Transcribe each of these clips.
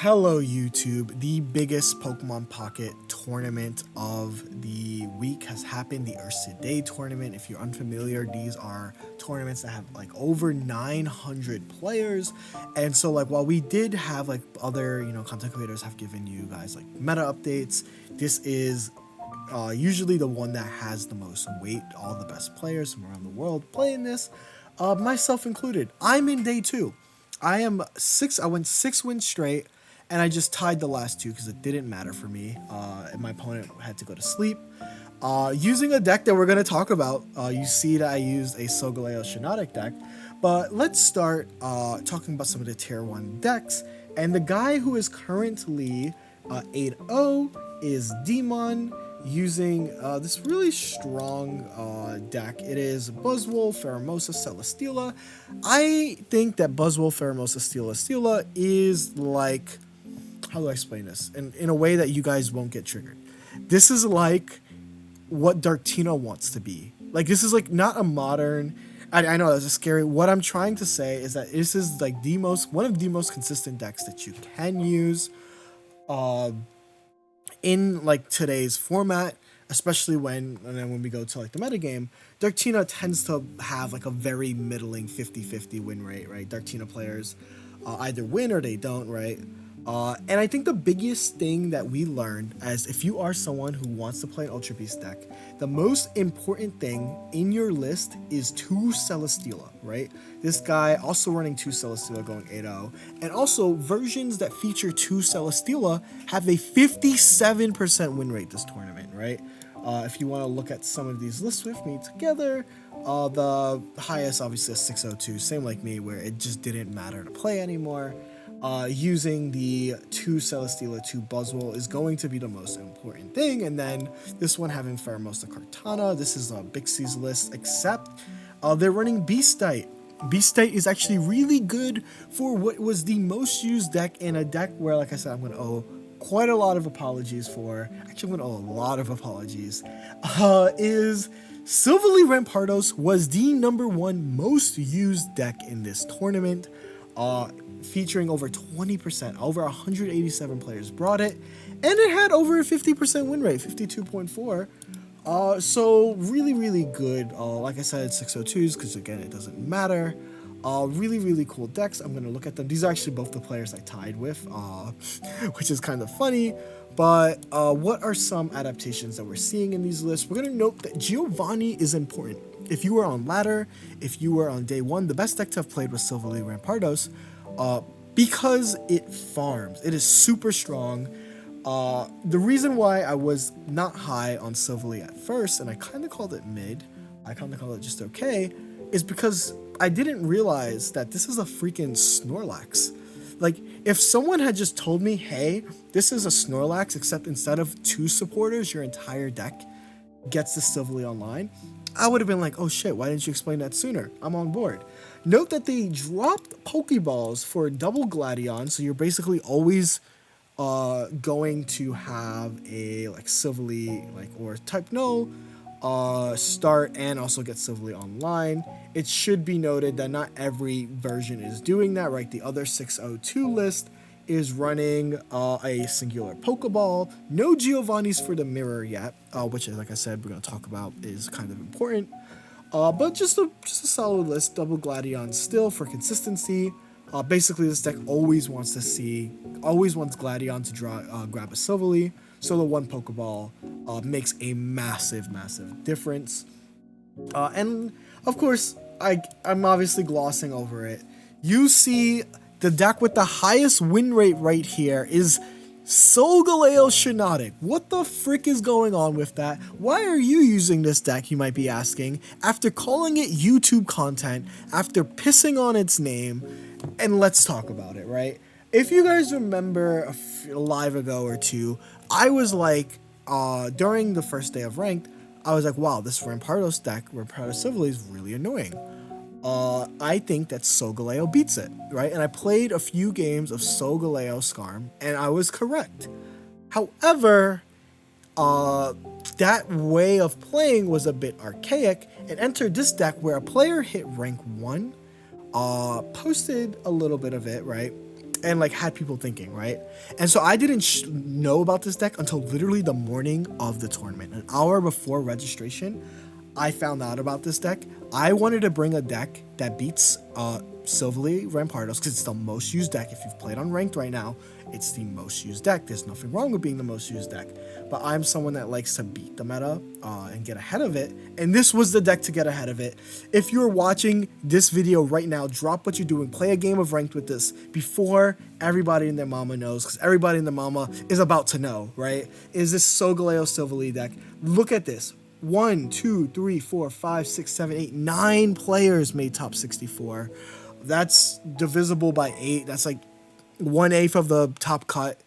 Hello YouTube, the biggest Pokemon Pocket Tournament of the week has happened, the Ursa Day Tournament. If you're unfamiliar, these are tournaments that have like over 900 players. And so like while we did have like other, content creators have given you guys like meta updates, this is usually the one that has the most weight, all the best players from around the world playing this, myself included. I'm in day 2. I went 6 wins straight, and I just tied the last 2 because it didn't matter for me. And my opponent had to go to sleep. Using a deck that we're going to talk about, you see that I used a Solgaleo Shiinotic deck. But let's start talking about some of the tier 1 decks. And the guy who is currently 8-0 is Demon, using this really strong deck. It is Buzzwole, Pheromosa, Celesteela. I think that Buzzwole, Pheromosa, Celesteela is like, how do I explain this? In a way that you guys won't get triggered. This is like what Darktina wants to be. Like, this is like not a modern, I know that's scary. What I'm trying to say is that this is like one of the most consistent decks that you can use in like today's format, especially when we go to like the metagame. Darktina tends to have like a very middling 50-50 win rate, right? Darktina players either win or they don't, right? And I think the biggest thing that we learned, as if you are someone who wants to play an Ultra Beast deck, the most important thing in your list is 2 Celesteela, right? This guy also running 2 Celesteela going 8-0, and also versions that feature 2 Celesteela have a 57% win rate this tournament, right? If you want to look at some of these lists with me together, the highest obviously is 602, same like me, where it just didn't matter to play anymore. Using the 2 Celesteela, 2 Buzzwole is going to be the most important thing. And then this one having Pheromosa Kartana. This is Bixie's list, except they're running Beastite. Beastite is actually really good for what was the most used deck, in a deck where, like I said, I'm going to owe quite a lot of apologies for. Actually, I'm going to owe a lot of apologies. Is Silvally Rampardos was the #1 most used deck in this tournament. Featuring over 20%, over 187 players brought it, and it had over a 50% win rate, 52.4. So really good. Like I said, 602s, because again, it doesn't matter. Really cool decks. I'm going to look at them. These are actually both the players I tied with, which is kind of funny. But what are some adaptations that we're seeing in these lists? We're going to note that Giovanni is important. If you were on ladder, if you were on day 1, the best deck to have played was Silvally Rampardos, because it farms. It is super strong. The reason why I was not high on Silvally at first, and I kind of called it mid, I kind of called it just okay, is because I didn't realize that this is a freaking Snorlax. Like, if someone had just told me, hey, this is a Snorlax, except instead of 2 supporters, your entire deck gets the Silvally online, I would have been like, oh shit, why didn't you explain that sooner? I'm on board. Note that they dropped Pokeballs for double Gladion, so you're basically always going to have a like Silvally or type no start and also get Silvally online. It should be noted that not every version is doing that, right? The other 602 list is running a singular Pokeball. No Giovanni's for the mirror yet, which, like I said, we're going to talk about, is kind of important. But just a solid list. Double Gladion still for consistency. Basically, this deck always wants Gladion to grab a Silvally, so the 1 Pokeball makes a massive difference. And of course, I'm obviously glossing over it. You see the deck with the highest win rate right here is Solgaleo Shiinotic. What the frick is going on with that? Why are you using this deck, you might be asking, after calling it YouTube content, after pissing on its name? And let's talk about it, right? If you guys remember a live ago or 2, I was like, during the first day of ranked, I was like, wow, this Rampardos deck, Rampardos Silvally, is really annoying. I think that Solgaleo beats it, right? And I played a few games of Solgaleo Skarm, and I was correct. However, that way of playing was a bit archaic, and entered this deck where a player hit rank 1, posted a little bit of it, right? and like had people thinking, right? And so I didn't know about this deck until literally the morning of the tournament. An hour before registration, I found out about this deck. I wanted to bring a deck that beats Silvally Rampardos because it's the most used deck. If you've played on ranked right now, it's the most used deck. There's nothing wrong with being the most used deck, but I'm someone that likes to beat the meta and get ahead of it, and this was the deck to get ahead of it. If you're watching this video right now, drop what you're doing, play a game of ranked with this before everybody and their mama knows, because everybody and their mama is about to know, right? Is this Solgaleo Silvally deck? Look at this. 1, 2, 3, 4, 5, 6, 7, 8, 9 players made top 64. That's divisible by 8. That's like 1/8 of the top cut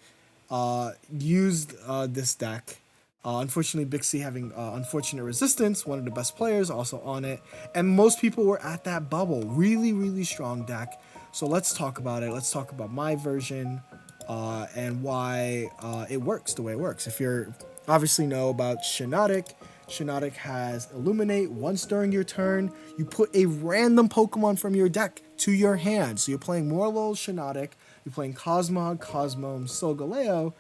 used this deck. Unfortunately, Bixie having unfortunate resistance, one of the best players also on it. And most people were at that bubble. Really, really strong deck. So let's talk about it. Let's talk about my version and why it works the way it works. If you're obviously know about Shiinotic, Shiinotic has Illuminate. Once during your turn, you put a random Pokemon from your deck to your hand. So you're playing Morlul, Shiinotic, you're playing Cosmog, Cosmome, Solgaleo,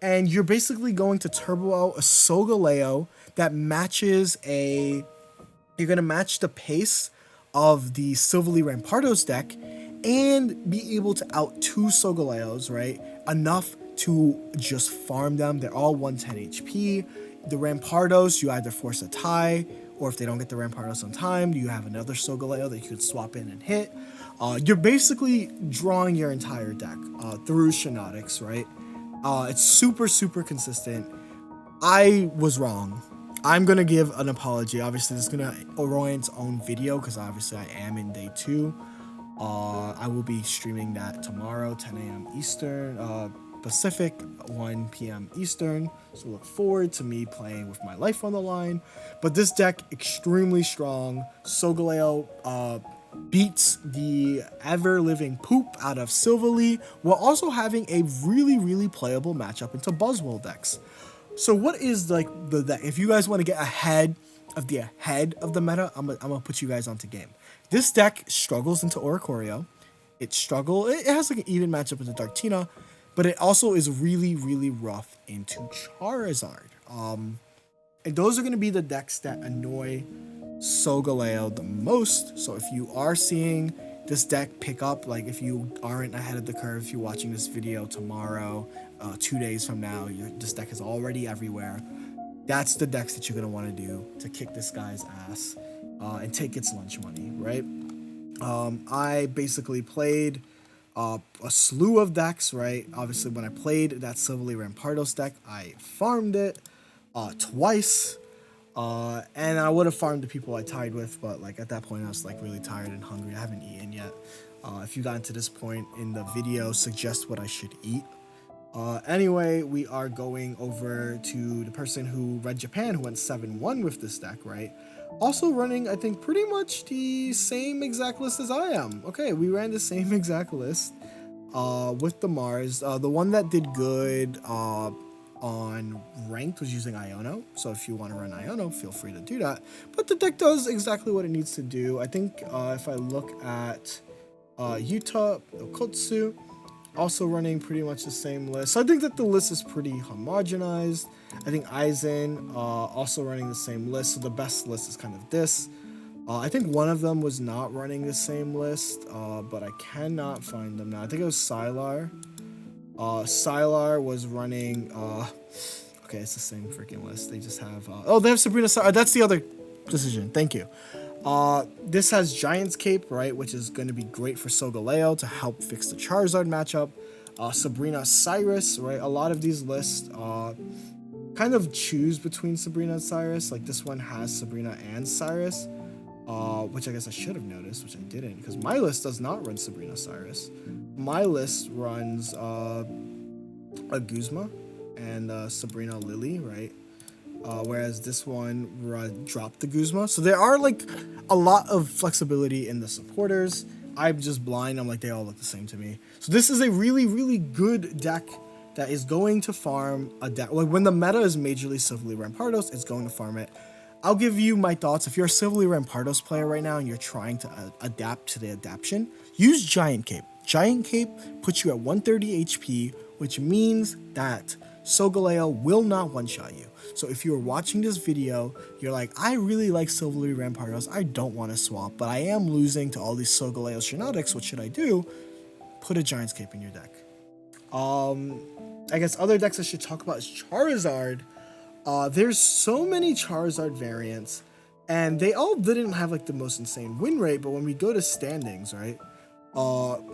and you're basically going to turbo out a Solgaleo that matches you're going to match the pace of the Silvally Rampardos deck and be able to out 2 Solgaleos, right? Enough to just farm them. They're all 110 HP. The Rampardos, you either force a tie, or if they don't get the Rampardos on time, you have another Solgaleo that you could swap in and hit. You're basically drawing your entire deck through Shiinotics, right? It's super, super consistent. I was wrong. I'm going to give an apology. Obviously, this is going to warrant its own video because obviously I am in day 2. I will be streaming that tomorrow, 10 a.m. Eastern, Pacific, 1 p.m. Eastern. So look forward to me playing with my life on the line. But this deck, extremely strong. Solgaleo beats the ever-living poop out of Silvally while also having a really, really playable matchup into Buzzwole decks. So what is like the deck? If you guys want to get ahead of the meta, I'm gonna put you guys onto game. This deck struggles into Oricorio. It has like an even matchup into Darktina, but it also is really, really rough into Charizard. And those are going to be the decks that annoy Solgaleo the most. So if you are seeing this deck pick up, like if you aren't ahead of the curve, if you're watching this video tomorrow, 2 days from now, this deck is already everywhere. That's the decks that you're going to want to do to kick this guy's ass and take its lunch money, right? I basically played a slew of decks, right? Obviously, when I played that Silvally Rampardos deck, I farmed it twice, and I would have farmed the people I tied with, but like at that point, I was like really tired and hungry. I haven't eaten yet. If you got to this point in the video, suggest what I should eat. Anyway, we are going over to the person who read Japan, who went 7-1 with this deck, right? Also running, I think, pretty much the same exact list as I am. Okay, we ran the same exact list with the Mars. The one that did good on ranked was using Iono. So if you want to run Iono, feel free to do that. But the deck does exactly what it needs to do. I think if I look at Yuta, Okotsu, also running pretty much the same list. So I think that the list is pretty homogenized. I think Aizen also running the same list. So the best list is kind of this. I think one of them was not running the same list, but I cannot find them now. I think it was Sylar. Sylar was running... okay, it's the same freaking list. They just have... they have Sabrina Sylar. That's the other decision. Thank you. This has Giant's Cape, right, which is going to be great for Solgaleo to help fix the Charizard matchup. Sabrina Cyrus, right? A lot of these lists kind of choose between Sabrina and Cyrus. Like this one has Sabrina and Cyrus, which I guess I should have noticed, which I didn't, because my list does not run Sabrina Cyrus. My list runs a Guzma and Sabrina Lily, right? Whereas this one dropped the Guzma. So there are like a lot of flexibility in the supporters. I'm just blind. I'm like, they all look the same to me. So this is a really, really good deck that is going to farm a deck. Like when the meta is majorly Silvally Rampardos, it's going to farm it. I'll give you my thoughts. If you're a Silvally Rampardos player right now and you're trying to adapt to the adaptation, use Giant Cape. Giant Cape puts you at 130 HP, which means that Solgaleo will not one-shot you. So if you're watching this video, you're like, I really like Silvally Rampardos, I don't want to swap, but I am losing to all these Solgaleo Shiinotics, what should I do? Put a Giant's Cape in your deck. I guess other decks I should talk about is Charizard. There's so many Charizard variants, and they all didn't have like the most insane win rate, but when we go to standings, right,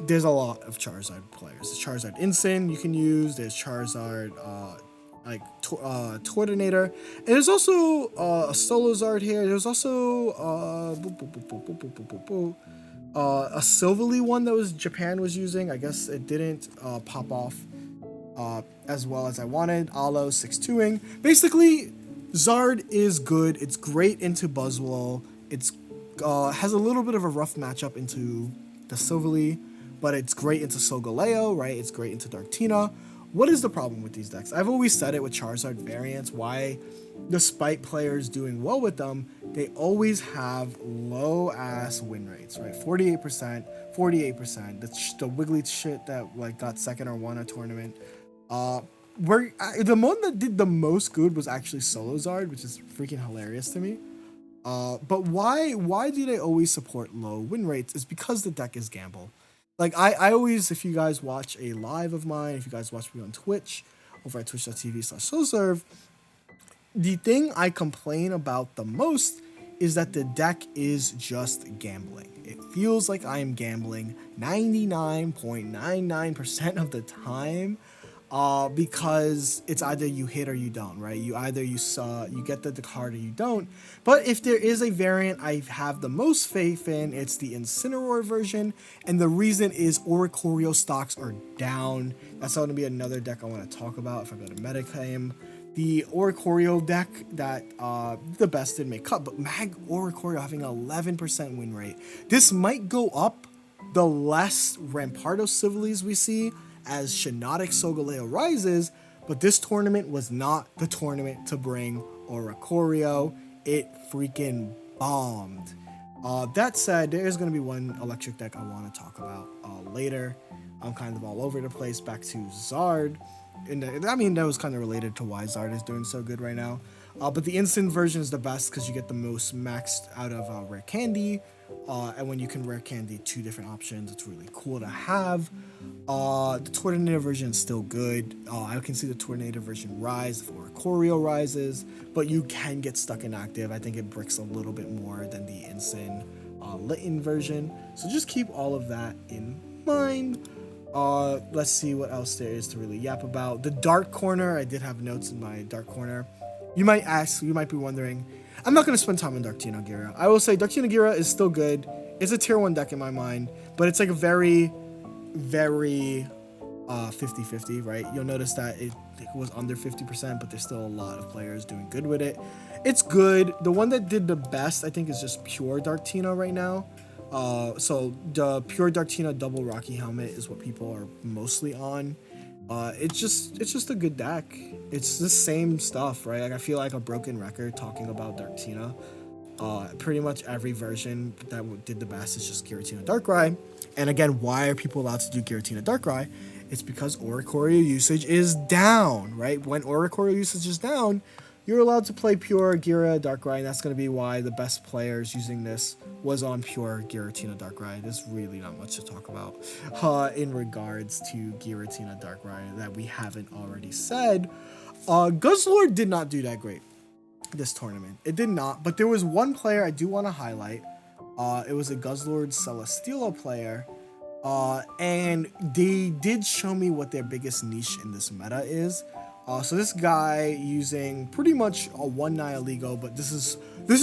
there's a lot of Charizard players. There's Charizard Insane you can use, there's Charizard Tortinator, and there's also a Solozard here. There's also a Silvally one that was Japan was using. I guess it didn't pop off as well as I wanted. Alo 6-2ing. Basically, Zard is good. It's great into Buzzwole. It's has a little bit of a rough matchup into the Silvally, but it's great into Solgaleo, right? It's great into Darktina. What is the problem with these decks? I've always said it with Charizard variants, why, despite players doing well with them, they always have low-ass win rates, right? 48%, 48%. The wiggly shit that like got second or won a tournament. The one that did the most good was actually Solozard, which is freaking hilarious to me. But why do they always support low win rates? Is because the deck is gamble. Like I always, if you guys watch a live of mine, if you guys watch me on Twitch, over at twitch.tv/SoServe, the thing I complain about the most is that the deck is just gambling. It feels like I am gambling 99.99% of the time. Because it's either you hit or you don't, right? You get the card or you don't. But if there is a variant I have the most faith in, it's the Incineroar version, and the reason is Oricorio stocks are down. That's going to be another deck I want to talk about if I go to Metagame. The Oricorio deck that the best didn't make cut, but Mag Oricorio having an 11% win rate. This might go up the less Rampardos Silvallies we see as Shiinotic Solgaleo rises, but this tournament was not the tournament to bring Oricorio. It freaking bombed. That said, there is going to be one electric deck I want to talk about later. I'm kind of all over the place. Back to Zard. I mean, that was kind of related to why Zard is doing so good right now. But the instant version is the best because you get the most maxed out of Rare Candy. And when you can Rare Candy 2 different options, it's really cool to have. The Tortinator version is still good. I can see the Tortinator version rise if Oricorio rises, but you can get stuck inactive. I think it bricks a little bit more than the Insane Litten version. So just keep all of that in mind. Let's see what else there is to really yap about. The Dark Corner, I did have notes in my Dark Corner. You might be wondering, I'm not going to spend time on Darktina Gira. I will say Darktina Gira is still good. It's a tier 1 deck in my mind, but it's like a very, very 50-50, right? You'll notice that it was under 50%, but there's still a lot of players doing good with it. It's good. The one that did the best, I think, is just pure Darktina right now. So the pure Darktina double Rocky Helmet is what people are mostly on. It's just a good deck. It's the same stuff, right? Like I feel like a broken record talking about Darktina. Pretty much every version that did the best is just Giratina Darkrai. And again, why are people allowed to do Giratina Darkrai? It's because Oricorio usage is down, right? When Oricorio usage is down, you're allowed to play pure Gira Darkrai, and that's going to be why the best players using this was on pure Giratina Darkrai. There's really not much to talk about in regards to Giratina Darkrai that we haven't already said. Guzzlord did not do that great this tournament. It did not, but there was one player I do want to highlight. It was a Guzzlord Celesteela player, and they did show me what their biggest niche in this meta is. So this guy using pretty much a 1 Nihilego, but this is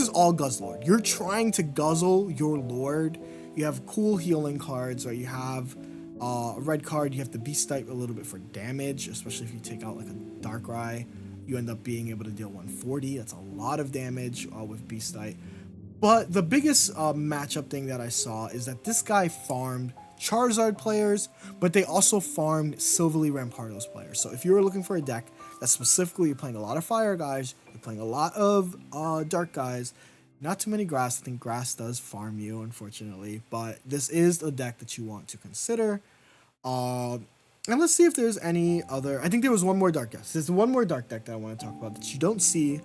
all Guzzlord. You're trying to guzzle your Lord. You have cool healing cards, right? You have a red card. You have the Beast type a little bit for damage, especially if you take out like a Darkrai. You end up being able to deal 140. That's a lot of damage with Beast type. But the biggest matchup thing that I saw is that this guy farmed Charizard players, but they also farmed Silvally Rampardos players. So if you were looking for a deck that specifically you're playing a lot of fire guys, you're playing a lot of dark guys, not too many grass. I think grass does farm you, unfortunately, but this is a deck that you want to consider. Uh, and let's see if there's any other. I think there was one more dark deck. There's one more dark deck that I want to talk about that you don't see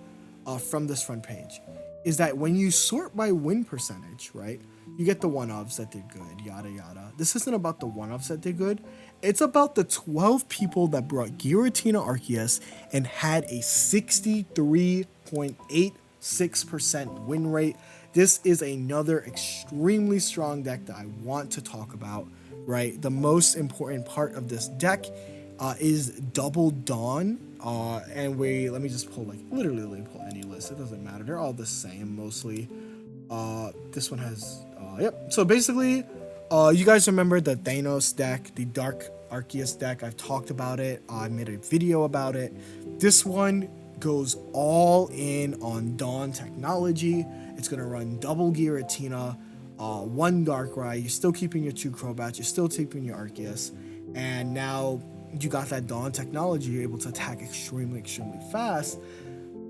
from this front page. Is that when you sort by win percentage, right? You get the one-offs that did good, yada yada. This isn't about the one-offs that did good. It's about the 12 people that brought Giratina Arceus and had a 63.86% win rate. This is another extremely strong deck that I want to talk about, right? The most important part of this deck is Double Dawn. And let me just pull, like, literally let me pull any list. It doesn't matter. They're all the same mostly. This one has, yep. So basically, you guys remember the Thanos deck, the Dark Arceus deck. I've talked about it. I made a video about it. This one goes all in on Dawn technology. It's going to run double Giratina, one Darkrai. You're still keeping your 2 Crobats. You're still keeping your Arceus. And now you got that Dawn technology. You're able to attack extremely, extremely fast.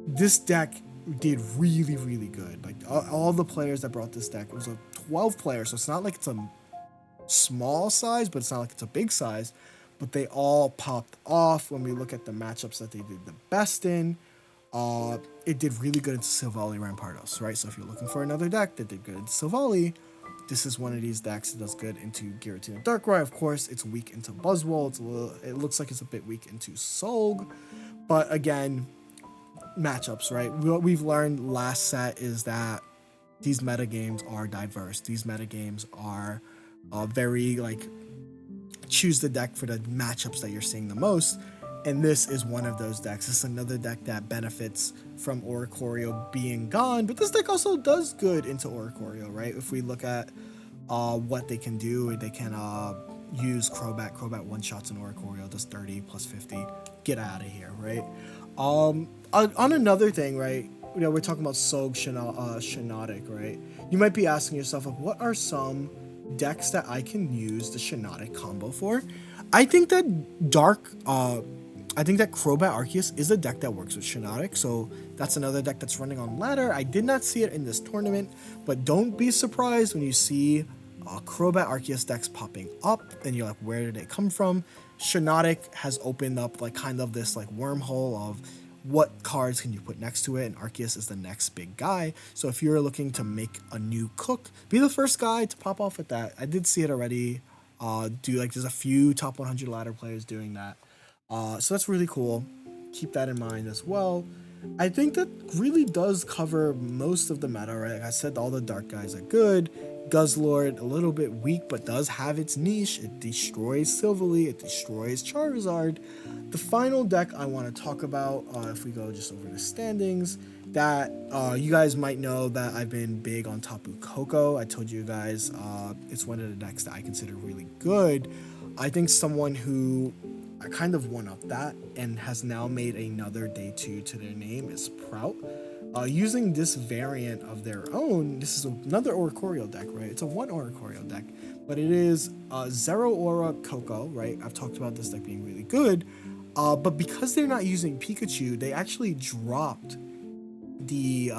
This deck did really, really good. Like, all the players that brought this deck, it was a 12 player, so it's not like it's a small size, but it's not like it's a big size. But they all popped off when we look at the matchups that they did the best in. It did really good into Silvally Rampardos, right? So if you're looking for another deck that did good into Silvally, this is one of these decks that does good into Giratina Darkrai. Of course, it's weak into Buzzwole. It looks like it's a bit weak into Solg. But again, matchups, right? What we've learned last set is that these metagames are diverse. These metagames are very, like, choose the deck for the matchups that you're seeing the most. And this is one of those decks. This is another deck that benefits from Oricorio being gone, but this deck also does good into Oricorio, right? If we look at what they can do, they can use Crobat. Crobat one-shots in Oricorio, does 30 plus 50. Get out of here, right? On another thing, right? You know, we're talking about Shiinotic, right? You might be asking yourself, like, what are some decks that I can use the Shiinotic combo for? I think that Crobat Arceus is a deck that works with Shiinotic, so that's another deck that's running on ladder. I did not see it in this tournament, but don't be surprised when you see Crobat Arceus decks popping up, and you're like, where did it come from? Shiinotic has opened up, like, kind of this, like, wormhole of what cards can you put next to it, and Arceus is the next big guy. So if you're looking to make a new cook, be the first guy to pop off with that. I did see it already. There's a few top 100 ladder players doing that. So that's really cool. Keep that in mind as well. I think that really does cover most of the meta, right? Like I said, all the dark guys are good. Guzzlord, a little bit weak, but does have its niche. It destroys Silvally, it destroys Charizard. The final deck I want to talk about, if we go just over the standings, that you guys might know that I've been big on Tapu Koko. I told you guys it's one of the decks that I consider really good. I think someone who I kind of one up that and has now made another day 2 to their name is Prout. Using this variant of their own, this is another Oricorio deck, right? It's a 1 Oricorio deck, but it is Zero Aura Koko, right? I've talked about this deck being really good, but because they're not using Pikachu, they actually dropped the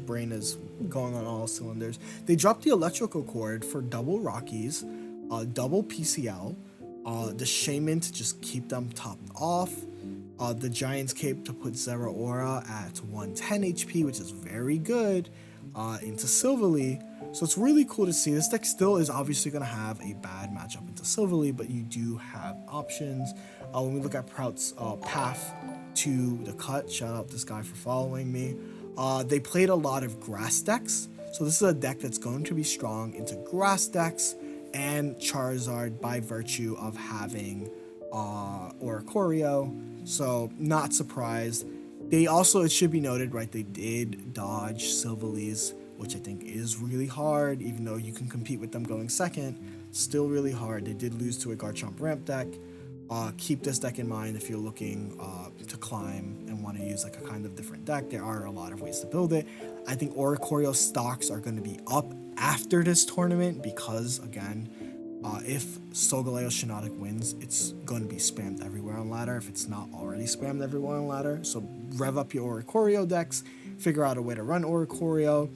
brain is going on all cylinders. They dropped the electrical cord for double Rockies, double PCL, the Shaman to just keep them topped off, the Giant's Cape to put Zero Aura at 110 HP, which is very good, into Silvally. So it's really cool to see. This deck still is obviously going to have a bad matchup into Silvally, but you do have options. When we look at Prout's path to the cut, shout out this guy for following me. They played a lot of grass decks, so this is a deck that's going to be strong into grass decks and Charizard by virtue of having Oricorio, so not surprised. They also, it should be noted, right, they did dodge Silvally's, which I think is really hard, even though you can compete with them going second, still really hard. They did lose to a Garchomp ramp deck. Keep this deck in mind if you're looking to climb and want to use like a kind of different deck. There are a lot of ways to build it. I think Oricorio stocks are going to be up after this tournament because, again, if Solgaleo Shiinotic wins, it's going to be spammed everywhere on ladder if it's not already spammed everywhere on ladder. So rev up your Oricorio decks, figure out a way to run Oricorio.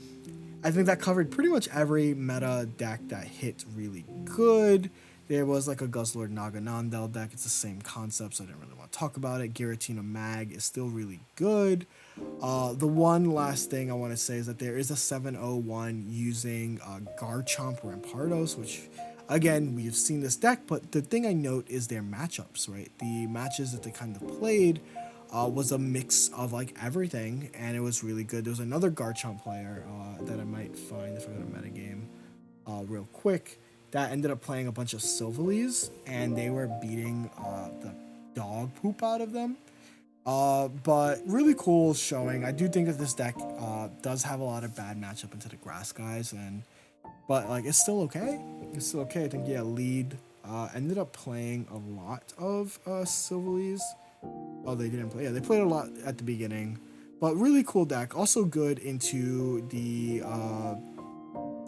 I think that covered pretty much every meta deck that hit really good. There was like a Guzzlord Naganandel deck. It's the same concept, so I didn't really want to talk about it. Giratina Mag is still really good. The one last thing I want to say is that there is a 701 using Garchomp Rampardos, which, again, we've seen this deck, but the thing I note is their matchups, right? The matches that they kind of played was a mix of like everything, and it was really good. There was another Garchomp player that I might find if I go to metagame real quick that ended up playing a bunch of Silvallys, and they were beating the dog poop out of them. But really cool showing. I do think that this deck does have a lot of bad matchup into the grass guys, but like it's still okay. It's still okay. I think yeah, lead ended up playing a lot of Silvallys. Oh, they didn't play. Yeah, they played a lot at the beginning, but really cool deck. Also good into the.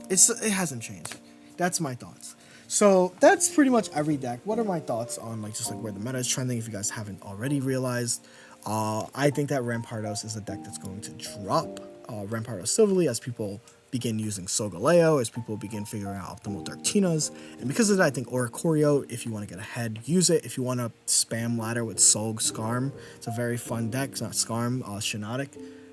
It hasn't changed. That's my thoughts. So that's pretty much every deck. What are my thoughts on like just like where the meta is trending? If you guys haven't already realized, I think that Rampardos is a deck that's going to drop Rampardos Silvally as people begin using Solgaleo, as people begin figuring out optimal Darktinas. And because of that, I think Oricorio, if you want to get ahead, use it. If you want to spam ladder with Solg Skarm, it's a very fun deck. It's not Skarm, Shiinotic.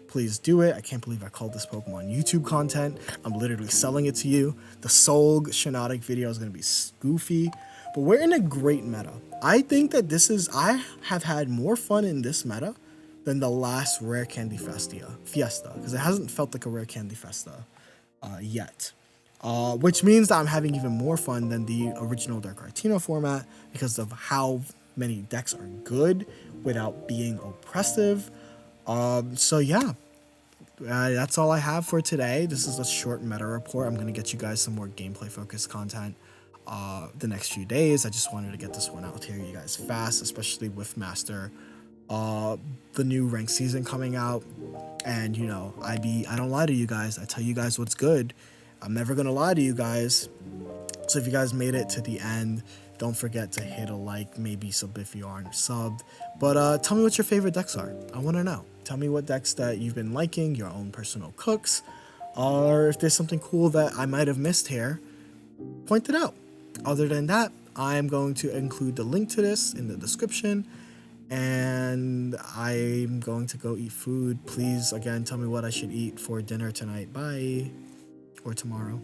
Please do it. I can't believe I called this Pokemon YouTube content. I'm literally selling it to you. The Solg Shiinotic video is going to be goofy, but we're in a great meta. I think that I have had more fun in this meta than the last Rare Candy Fiesta, because it hasn't felt like a Rare Candy Fiesta yet. Which means that I'm having even more fun than the original Darkrai format because of how many decks are good without being oppressive. So yeah, that's all I have for today. This is a short meta report. I'm going to get you guys some more gameplay focused content the next few days. I just wanted to get this one out here you guys fast, especially with Master, the new ranked season coming out. And you know, I don't lie to you guys. I tell you guys what's good. I'm never going to lie to you guys. So if you guys made it to the end, don't forget to hit a like, maybe sub if you aren't subbed. But tell me what your favorite decks are. I want to know. Tell me what decks that you've been liking, your own personal cooks, or if there's something cool that I might have missed here, point it out. Other than that, I'm going to include the link to this in the description, and I'm going to go eat food. Please, again, tell me what I should eat for dinner tonight. Bye. Or tomorrow.